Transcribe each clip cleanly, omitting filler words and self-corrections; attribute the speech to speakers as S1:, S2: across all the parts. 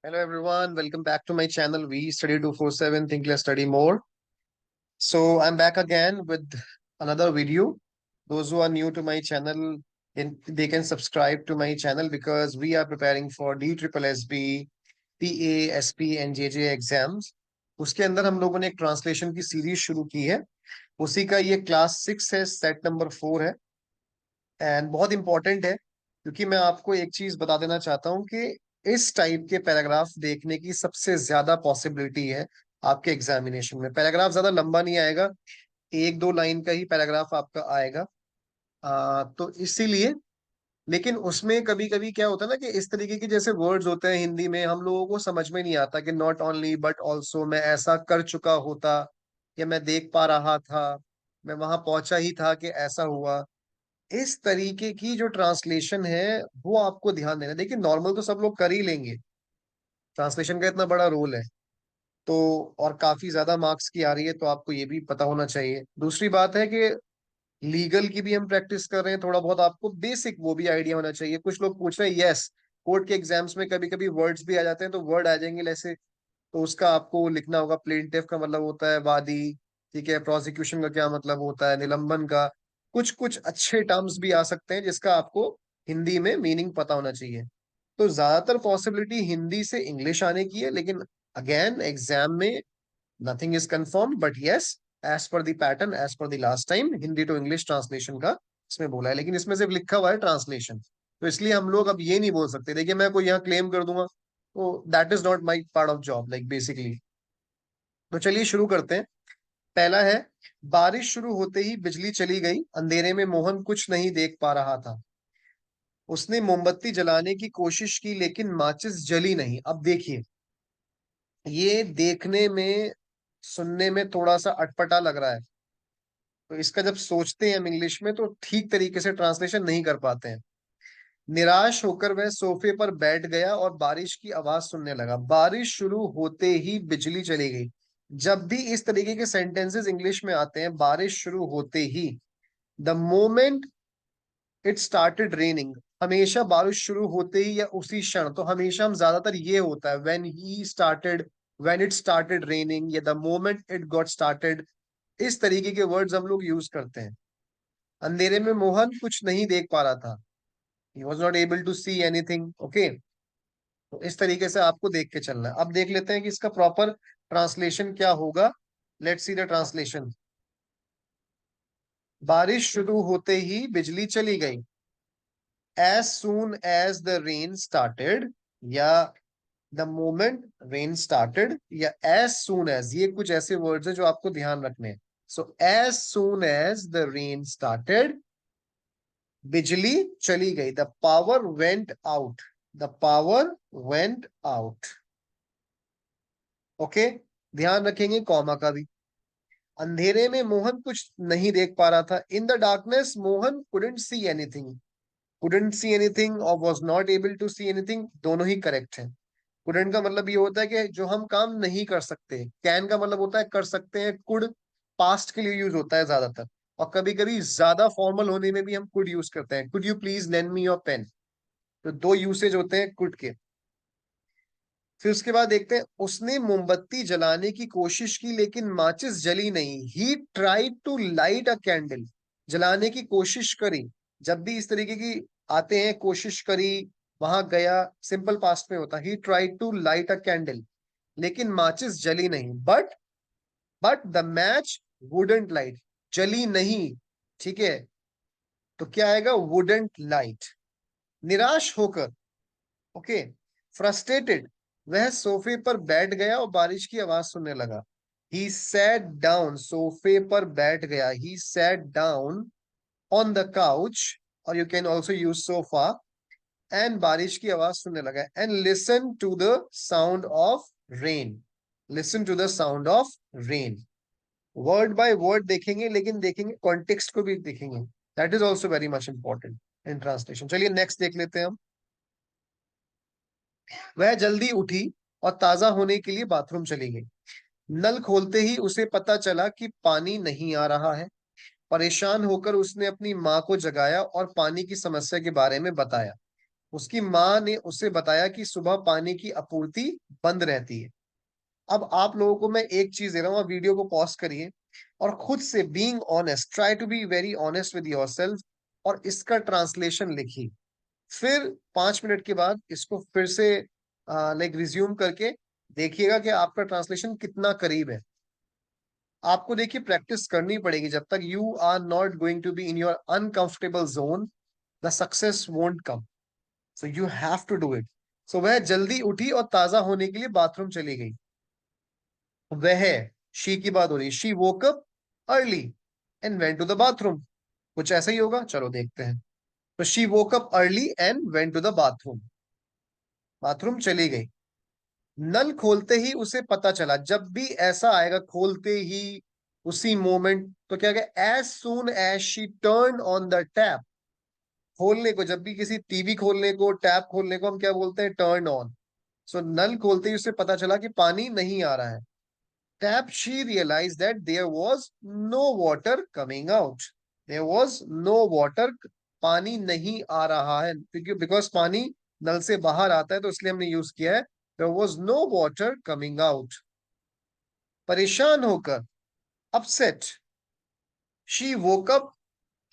S1: Hello everyone, welcome back to my channel. We study 247 Think Less Study More. So I'm back again with another video. Those who are new to my channel, they can subscribe to my channel because we are preparing for DSSB, PA, SP and JJ exams. उसके अंदर हम लोगों ने एक translation की series शुरू की है. उसी का ये क्लास 6 है, सेट नंबर 4 है एंड बहुत इंपॉर्टेंट है क्योंकि मैं आपको एक चीज बता देना चाहता हूँ कि इस टाइप के पैराग्राफ देखने की सबसे ज्यादा पॉसिबिलिटी है आपके एग्जामिनेशन में. पैराग्राफ ज्यादा लंबा नहीं आएगा, एक दो लाइन का ही पैराग्राफ आपका आएगा. तो इसीलिए, लेकिन उसमें कभी कभी क्या होता है ना कि इस तरीके के जैसे वर्ड्स होते हैं हिंदी में, हम लोगों को समझ में नहीं आता कि नॉट ओनली बट ऑल्सो, मैं ऐसा कर चुका होता, या मैं देख पा रहा था, मैं वहां पहुंचा ही था कि ऐसा हुआ. इस तरीके की जो ट्रांसलेशन है वो आपको ध्यान देना. देखिए नॉर्मल तो सब लोग कर ही लेंगे, ट्रांसलेशन का इतना बड़ा रोल है तो, और काफी ज्यादा मार्क्स की आ रही है तो आपको ये भी पता होना चाहिए. दूसरी बात है कि लीगल की भी हम प्रैक्टिस कर रहे हैं, थोड़ा बहुत आपको बेसिक वो भी आइडिया होना चाहिए. कुछ लोग पूछ रहे हैं, यस कोर्ट के एग्जाम्स में कभी कभी वर्ड्स भी आ जाते हैं, तो वर्ड आ जाएंगे ऐसे, तो उसका आपको लिखना होगा. प्लेंटिफ का मतलब होता है वादी, ठीक है. प्रोसिक्यूशन का क्या मतलब होता है, निलंबन का. कुछ कुछ अच्छे टर्म्स भी आ सकते हैं जिसका आपको हिंदी में मीनिंग पता होना चाहिए. तो ज्यादातर पॉसिबिलिटी हिंदी से इंग्लिश आने की है, लेकिन अगेन एग्जाम में nothing is confirm, but yes, as per the pattern, as per the last time, Hindi to English translation का इसमें बोला है, लेकिन इसमें सिर्फ लिखा हुआ है ट्रांसलेशन. तो इसलिए हम लोग अब ये नहीं बोल सकते. देखिए मैं कोई यहाँ क्लेम कर दूंगा तो that is not my part of job like basically. तो चलिए शुरू करते हैं. पहला है, बारिश शुरू होते ही बिजली चली गई, अंधेरे में मोहन कुछ नहीं देख पा रहा था. उसने मोमबत्ती जलाने की कोशिश की लेकिन माचिस जली नहीं. अब देखिए, ये देखने में, सुनने में थोड़ा सा अटपटा लग रहा है, तो इसका जब सोचते हैं हम इंग्लिश में तो ठीक तरीके से ट्रांसलेशन नहीं कर पाते हैं. निराश होकर वह सोफे पर बैठ गया और बारिश की आवाज सुनने लगा. बारिश शुरू होते ही बिजली चली गई. जब भी इस तरीके के सेंटेंसेस इंग्लिश में आते हैं, बारिश शुरू होते ही, the moment it started raining, हमेशा बारिश शुरू होते ही या उसी क्षण, तो हमेशा हम ज्यादातर ये होता है when he started, when it started raining, या the moment it got started. इस तरीके के वर्ड्स हम लोग यूज करते हैं. अंधेरे में मोहन कुछ नहीं देख पा रहा था, he was not able to see anything. Okay, तो इस तरीके से आपको देख के चलना है. अब देख लेते हैं कि इसका प्रॉपर ट्रांसलेशन क्या होगा. Let's see the translation. बारिश शुरू होते ही बिजली चली गई. As soon as the rain started, या द मोमेंट रेन स्टार्टेड, या एज सून एज, ये कुछ ऐसे वर्ड्स हैं जो आपको ध्यान रखने हैं. So as soon as the rain started, बिजली चली गई. The power went out, the power went out. Okay, ध्यान रखेंगे कॉमा का भी. अंधेरे में मोहन कुछ नहीं देख पा रहा था. In the darkness Mohan couldn't see anything. Couldn't see anything और was not able to see anything, दोनों ही करेक्ट है. कुडंट का मतलब ये होता है कि जो हम काम नहीं कर सकते. कैन का मतलब होता है कर सकते हैं. कुड पास्ट के लिए यूज होता है ज्यादातर, और कभी कभी ज्यादा फॉर्मल होने में भी हम कुड यूज करते हैं. Could you please lend me your pen. तो दो यूसेज होते हैं कुड के. फिर उसके बाद देखते हैं, उसने मोमबत्ती जलाने की कोशिश की लेकिन माचिस जली नहीं. He tried to light a candle, जलाने की कोशिश करी. जब भी इस तरीके की आते हैं, कोशिश करी, वहां गया, सिंपल पास्ट में होता. He tried to light a candle, लेकिन माचिस जली नहीं. But the match wouldn't light, जली नहीं. ठीक है, तो क्या आएगा, वुडंट लाइट. निराश होकर, ओके, फ्रस्ट्रेटेड, वह सोफे पर बैठ गया और बारिश की आवाज सुनने लगा. ही सैट डाउन, सोफे पर बैठ गया. He sat down on the couch, और you can also use sofa, and बारिश की आवाज सुनने लगा. And listen to the sound of rain, listen to the sound of rain. Word by word देखेंगे, लेकिन देखेंगे कॉन्टेक्स्ट को भी देखेंगे. That is also very much important in translation. चलिए नेक्स्ट देख लेते हैं हम. वह जल्दी उठी और ताजा होने के लिए बाथरूम चली गई. नल खोलते ही उसे पता चला कि पानी नहीं आ रहा है. परेशान होकर उसने अपनी माँ को जगाया और पानी की समस्या के बारे में बताया. उसकी माँ ने उसे बताया कि सुबह पानी की आपूर्ति बंद रहती है। अब आप लोगों को मैं एक चीज दे रहा हूँ, आप वीडियो को पॉज करिए और खुद से being honest, try to be very honest with yourself और इसका ट्रांसलेशन लिखिए। फिर 5 मिनट के बाद इसको फिर से लाइक रिज्यूम करके देखिएगा कि आपका ट्रांसलेशन कितना करीब है। आपको देखिए प्रैक्टिस करनी पड़ेगी। जब तक you are not going to be in your uncomfortable zone, the success won't come. So you have to do it. So वह जल्दी उठी और ताजा होने के लिए बाथरूम चली गई। वह, शी की बात हो रही, she woke up early and went to the bathroom. कुछ ऐसा ही होगा, चलो देखते हैं। तो she woke up early and went to the bathroom, bathroom चली गई। नल खोलते ही उसे पता चला, जब भी ऐसा आएगा खोलते ही, उसी मोमेंट, तो क्या कहे, as soon as she turn on the tap. खोलने को, जब भी किसी टीवी खोलने को, टैप खोलने को हम क्या बोलते हैं, टर्न ऑन। सो नल खोलते ही उसे पता चला कि पानी नहीं आ रहा है। Tap, she realise that there was no water coming out. There was no water, पानी नहीं आ रहा है, क्योंकि बिकॉज पानी नल से बाहर आता है तो इसलिए हमने यूज किया है। There was no water coming out. परेशान होकर, upset, she woke up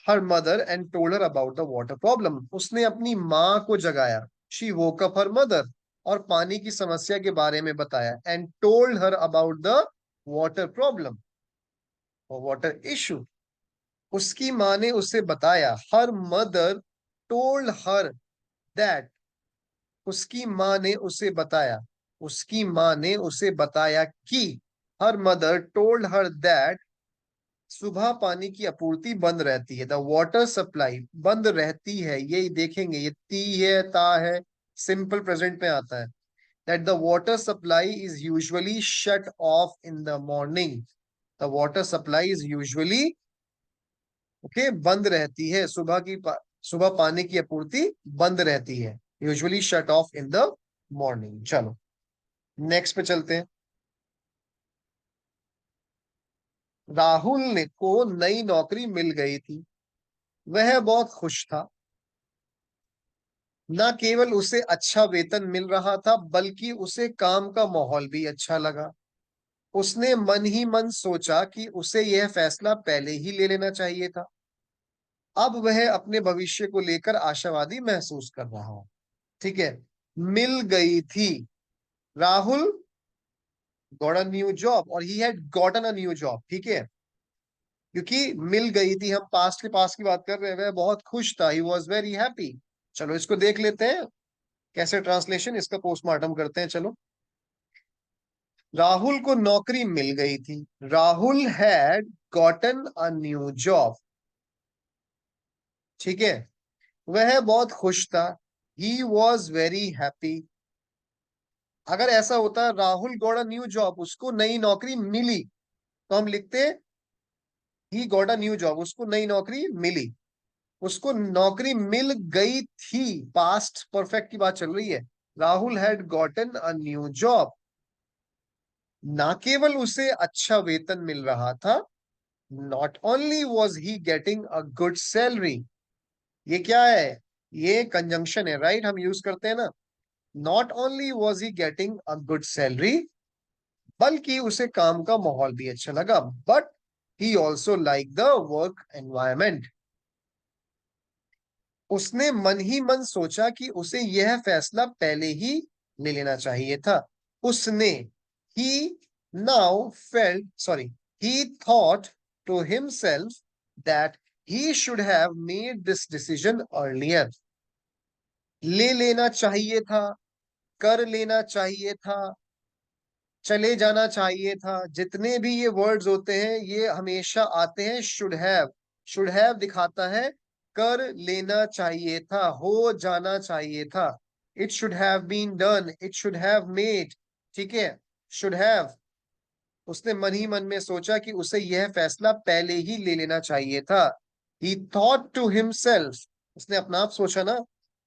S1: her mother and told her about the water problem. उसने अपनी माँ को जगाया, she woke up her mother, और पानी की समस्या के बारे में बताया, and told her about the water problem और वाटर इशू। उसकी माँ ने उसे बताया, her mother told her that, उसकी माँ ने उसे बताया, उसकी माँ ने उसे बताया कि, हर मदर टोल्ड हर दैट, सुबह पानी की आपूर्ति बंद रहती है, द वाटर सप्लाई बंद रहती है। ये देखेंगे, ये ती है, ता है, सिंपल प्रेजेंट में आता है। That the water supply is usually shut off in the morning, the water supply is usually, okay, बंद रहती है, सुबह पानी की आपूर्ति बंद रहती है, usually shut off in the morning. चलो नेक्स्ट पे चलते हैं। राहुल ने को नई नौकरी मिल गई थी। वह बहुत खुश था। न केवल उसे अच्छा वेतन मिल रहा था, बल्कि उसे काम का माहौल भी अच्छा लगा। उसने मन ही मन सोचा कि उसे यह फैसला पहले ही ले लेना चाहिए था। अब वह अपने भविष्य को लेकर आशावादी महसूस कर रहा है। ठीक है, मिल गई थी। Rahul got a new job और he had gotten a new job. ठीक है, क्योंकि मिल गई थी, हम पास्ट के पास की बात कर रहे हैं, वह बहुत खुश था, ही वॉज वेरी हैप्पी। चलो इसको देख लेते हैं कैसे ट्रांसलेशन, इसका पोस्टमार्टम करते हैं। चलो, राहुल को नौकरी मिल गई थी। Rahul had gotten a new job. ठीक है, वह बहुत खुश था, ही वॉज वेरी हैप्पी। अगर ऐसा होता Rahul got a new job, उसको नई नौकरी मिली, तो हम लिखते he got a new job, उसको नई नौकरी मिली। उसको नौकरी मिल गई थी, पास्ट परफेक्ट की बात चल रही है। Rahul had gotten a new job. ना केवल उसे अच्छा वेतन मिल रहा था, not only was he getting a good salary. ये क्या है, ये कंजंक्शन है, राइट, हम यूज करते हैं ना। Not only was he getting a good salary, बल्कि उसे काम का माहौल भी अच्छा लगा, but he also like the work environment. उसने मन ही मन सोचा कि उसे यह फैसला पहले ही ले लेना चाहिए था। उसने, he now felt, sorry, he thought to himself that he should have made this decision earlier. ले लेना चाहिए था, कर लेना चाहिए था, चले जाना चाहिए था, जितने भी ये वर्ड्स होते हैं ये हमेशा आते हैं शुड हैव। शुड हैव दिखाता है कर लेना चाहिए था, हो जाना चाहिए था। It should have been done, it should have made. ठीक है, शुड हैव, उसने मन ही मन में सोचा कि उसे यह फैसला पहले ही ले लेना चाहिए था। ही थॉट टू हिमसेल्फ, उसने अपना आप सोचा ना,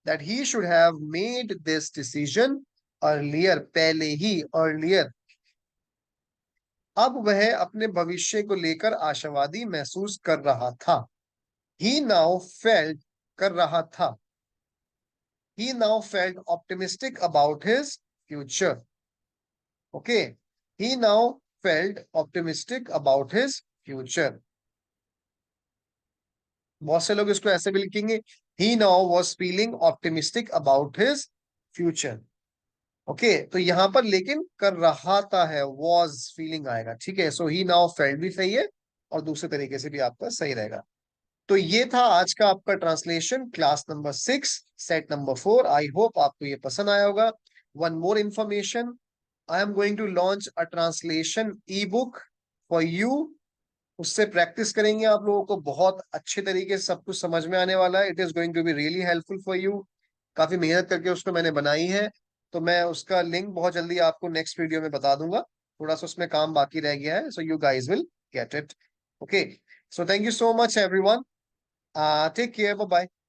S1: that he should have made this decision earlier, पहले ही, अर्लियर। अब वह अपने भविष्य को लेकर आशावादी महसूस कर रहा था। ही नाउ फेल्ट, कर रहा था, he now felt optimistic about his future. Okay, he now felt optimistic about his future. बहुत से लोग इसको ऐसे भी लिखेंगे, he now was feeling optimistic about his future. Okay तो यहां पर लेकिन कर रहा था है, was feeling आएगा, ठीक है। सो he now felt भी सही है और दूसरे तरीके से भी आपका सही रहेगा। तो ये था आज का आपका translation, class number 6 set number 4। I hope आपको ये पसंद आया होगा। One more information, I am going to launch a translation ebook for you. उससे प्रैक्टिस करेंगे, आप लोगों को बहुत अच्छे तरीके से सब कुछ समझ में आने वाला है। It is going to be really helpful for you. काफी मेहनत करके उसको मैंने बनाई है, तो मैं उसका लिंक बहुत जल्दी आपको नेक्स्ट वीडियो में बता दूंगा। थोड़ा सा उसमें काम बाकी रह गया है, so you guys will get it. Okay, so thank you so much everyone. Take care. Bye bye.